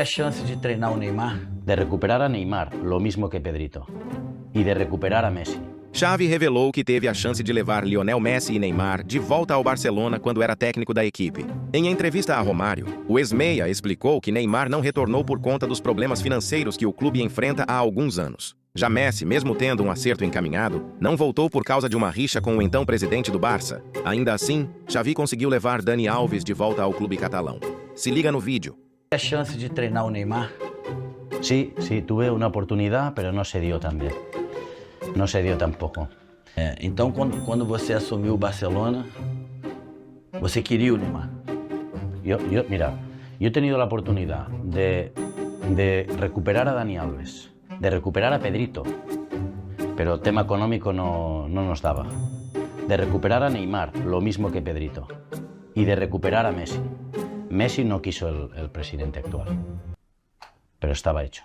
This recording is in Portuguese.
A chance de treinar o Neymar? De recuperar a Neymar, lo mismo que Pedrito. E de recuperar a Messi. Xavi revelou que teve a chance de levar Lionel Messi e Neymar de volta ao Barcelona quando era técnico da equipe. Em entrevista a Romário, o ex-meia explicou que Neymar não retornou por conta dos problemas financeiros que o clube enfrenta há alguns anos. Já Messi, mesmo tendo um acerto encaminhado, não voltou por causa de uma rixa com o então presidente do Barça. Ainda assim, Xavi conseguiu levar Dani Alves de volta ao clube catalão. Se liga no vídeo. A chance de treinar o Neymar? Sí, tuve una oportunidad, pero no se dio también. No se dio tampoco. Então, quando você assumiu o Barcelona, você queria o Neymar? Mira, yo he tenido la oportunidad de recuperar a Dani Alves, de recuperar a Pedrito, pero el tema económico no nos daba. De recuperar a Neymar, lo mismo que Pedrito. Y de recuperar a Messi. Messi no quiso el presidente actual, pero estaba hecho.